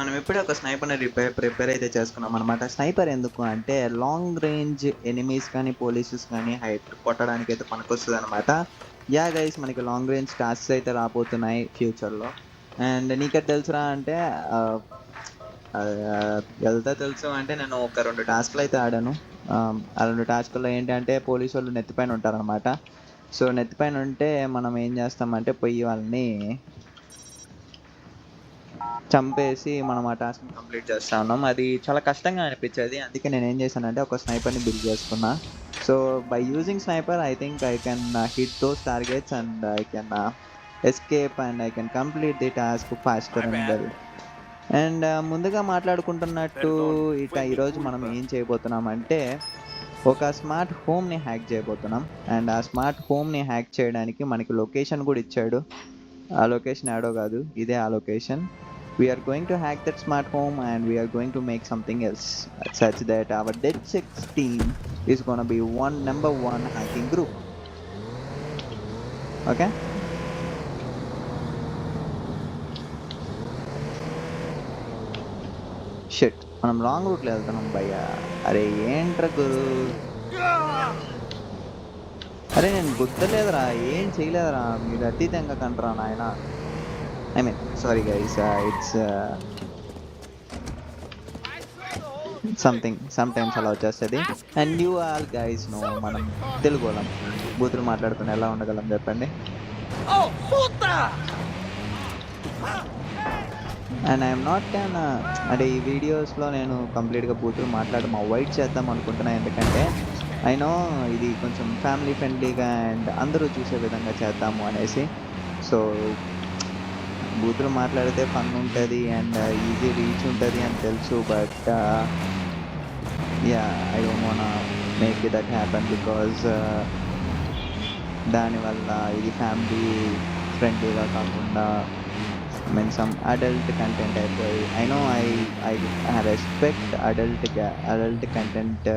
మనం ఇప్పుడే ఒక స్నైపర్‌ని ప్రిపేర్ అయితే చేసుకున్నాం అనమాట. స్నైపర్ ఎందుకు అంటే లాంగ్ రేంజ్ ఎనిమీస్ కానీ, పోలీసెస్ కానీ హైట్ కొట్టడానికైతే పనికొస్తదనమాట. యాహ్! గైస్ మనకి లాంగ్ రేంజ్ టాస్క్స్ అయితే రాబోతున్నాయి ఫ్యూచర్‌లో. అండ్ నీకెట్టా తెలుసురా అంటే ఆహ్, ఎలా తెలుసు అంటే నేను ఒక 2 టాస్క్‌లయితే ఆడాను. ఆ 2 టాస్క్‌ల్లో ఏంటంటే పోలీసోళ్ళు నెత్తిపైన ఉంటారనమాట. సో, నెత్తిపైన ఉంటే మనం ఏం చేస్తామంటే పొయ్యి వాళ్ళని చంపేసి మనం ఆ టాస్క్‌ని కంప్లీట్ చేస్తా ఉన్నాం. అది చాలా కష్టంగా అనిపిచ్చేది. అందుకే నేనేం చేశానంటే ఒక స్నైపర్‌ని బిల్డ్ చేసుకున్నా. So, by using sniper I think I can hit those targets and I can escape and I can complete the task My faster and bad. Well. And ముందుగా మాట్లాడుకుంటున్నట్టు Perdón, fue mi ఈరోజు మనం culpa. ఏం చేయబోతున్నామంటే ఒక smart హోమ్‌ని hack చేయబోతున్నాం. And ఆ smart హోమ్‌ని hack చేయడానికి మనకి లొకేషన్ గూడా ఇచ్చాడు. ఆ లొకేషన్ యాడో గాదు. ఇదే ఆ location. We are going to hack that smart home and we are going to make something else such that our Dead Six team is gonna be number one hacking group. Okay? Shit. మనం wrong రూట్‌లో ఎళ్తున్నాం భయ్యా. అరే ఏంట్రా గురు! అరే నేను గుద్దలేదురా. ఏం చేయలేదురా. మీరు అతి తెంగకండ్రా నాయనా. I mean sorry guys. It's something sometimes అలా వచ్చేస్తది. And you all guys know మనం తెలుగోళ్ళం. బూతులు మాట్లాడకుండా ఎలా ఉండగలం చెప్పండి? ¡Oh, puta! And I'm not can అంటే ఈ వీడియోస్‌లో నేను కంప్లీట్‌గా బూతులు మాట్లాడడం అవాయిడ్ చేద్దాం అనుకుంటున్నా. ఎందుకంటే ఐ నో ఇది కొంచెం ఫ్యామిలీ ఫ్రెండ్లీగా అండ్ అందరూ చూసే విధంగా చేద్దాము అనేసి. సో, బూతులు మాట్లాడితే ఫన్ ఉంటది అండ్ ఈజీ రీచ్ ఉంటది అని తెలుసు. But yeah! I don't wanna make that happen because దానివల్ల ఇది ఫ్యామిలీ ఫ్రెండ్లీగా కాకుండా I mean some adult content అయిపోయి I know I respect adult content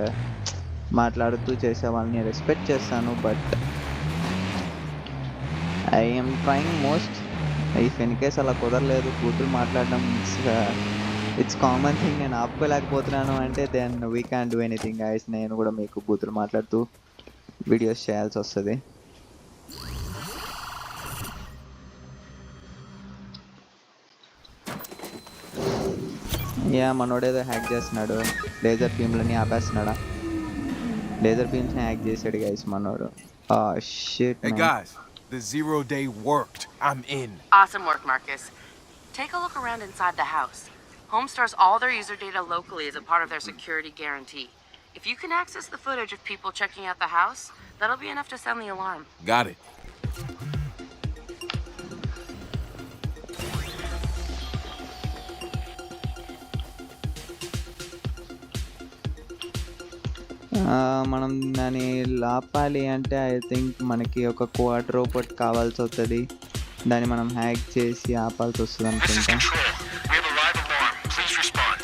మాట్లాడుతూ చేసే వాళ్ళని రెస్పెక్ట్ చేస్తాను. But I am trying most. If in case అలా కుదరలేదు బూతులు మాట్లాడడం ఇట్స్ కామన్ థింగ్ నేను ఆపుకోలేకపోతున్నాను అంటే then we can't do anything guys. నేను కూడా మీకు బూతులు మాట్లాడుతూ వీడియోస్ చేయాల్సొస్తది. యాహ్! మనోడేదో హ్యాక్ చేస్తున్నాడు. లేజర్ బీమ్‌లని ఆపేస్తున్నాడా? లేజర్ బీమ్స్‌ని హ్యాక్ చేసాడు గైస్ మనోడు. Shit Hey man. guys, the 0-day worked. I'm in. Awesome work, Marcus. Take a look around inside the house. Home stores all their user data locally as a part of their security guarantee. If you can access the footage of people checking out the house, that'll be enough to sound the alarm. Got it. మనం దాన్ని లాపాలి అంటే I think మనకి ఒక క్వాడ్రోపోట్ కావాల్సొస్తది. దాన్ని మనం hack చేసి ఆపాల్సొస్తదనుకుంటా. We have a live alarm. Please respond.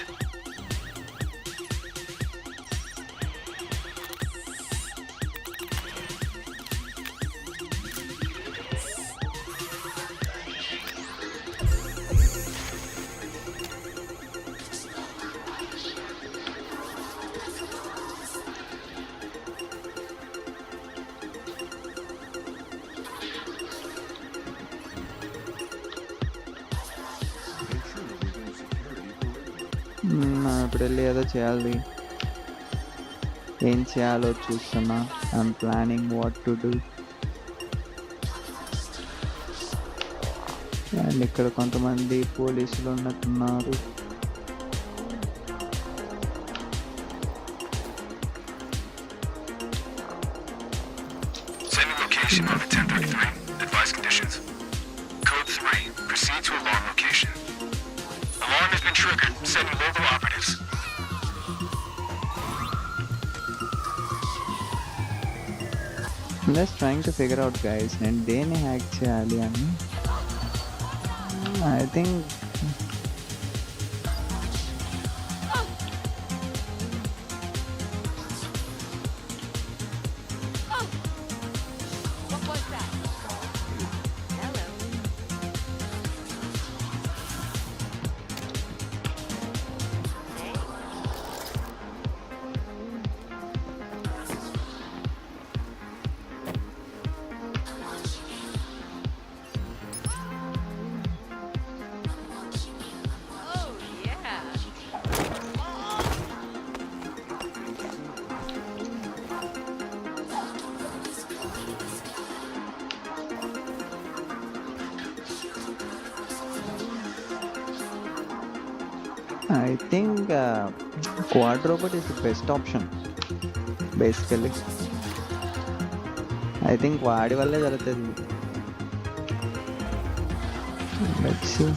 మనం ఇప్పుడెళ్ళి ఏదో చేయాలి. ఏం చేయాలో చూస్తున్నా. I'm planning what to do. And ఇక్కడ కొంతమంది పోలీసులు ఉన్నట్టున్నారు. Sending location on the 1033. Advise conditions. Code 3. Proceed to alarm location. Alarm has been triggered. Sending local operatives. I'm just trying to figure out guys నేను దేన్ని hack చేయాలి అని. I think What was that? Hello. I think quad robot is the best option basically. I think వాడి వల్లే జరుగుతుంది. Let's see.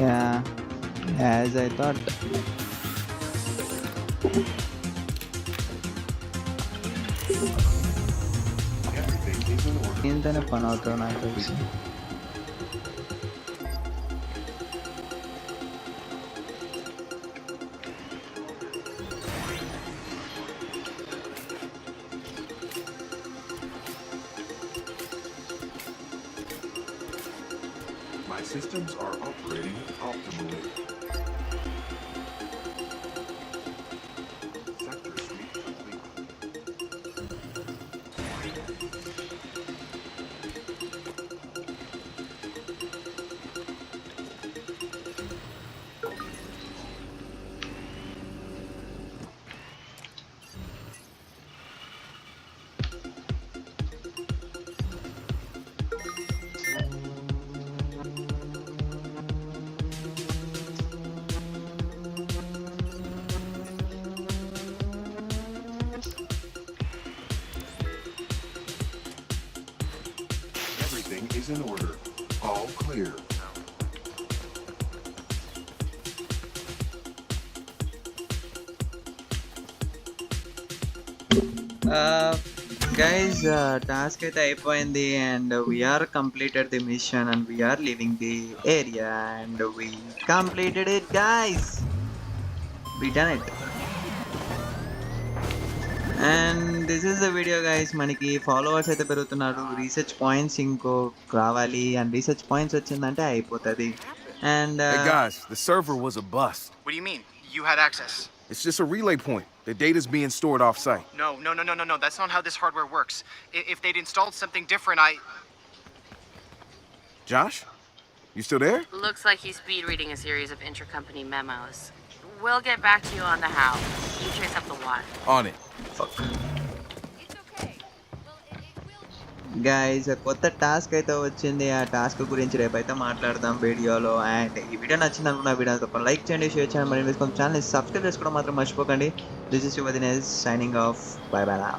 Yeah, as I thought. ఇంతనే పని అవుతుంది నాకు తెలిసి. My systems are operating optimally. Sector sweep complete. Everything is in order. All clear. Guys task అయితే అయిపోయింది and we're completed the mission and we're leaving the area and we completed it guys. We done it and this is the video guys. మనకి followers అయితే పెరుగుతున్నారు, research points ఇంకో రావాలి and research points వచ్చిందంటే అయిపోతుంది. And Hey guys, the server was a bust. What do you mean? You had access? It's just a relay point. The data's being stored off-site. No. That's not how this hardware works. If they'd installed something different, Josh? You still there? Looks like he's speed reading a series of intercompany memos. We'll get back to you on the how. You trace up the what. On it. Guys కొత్త task అయితే వచ్చింది. ఆ task గురించి రేపైతే మాట్లాడదాం వీడియోలో. And ఈ video నచ్చింది అనుకున్న వీడియో తప్పకుండా లైక్ చేయండి, షేర్ చేయండి, మరి ఛానల్ని సబ్స్క్రైబ్ చేసుకోవడం మాత్రం మర్చిపోకండి. This is your Dinesh signing off. By by now.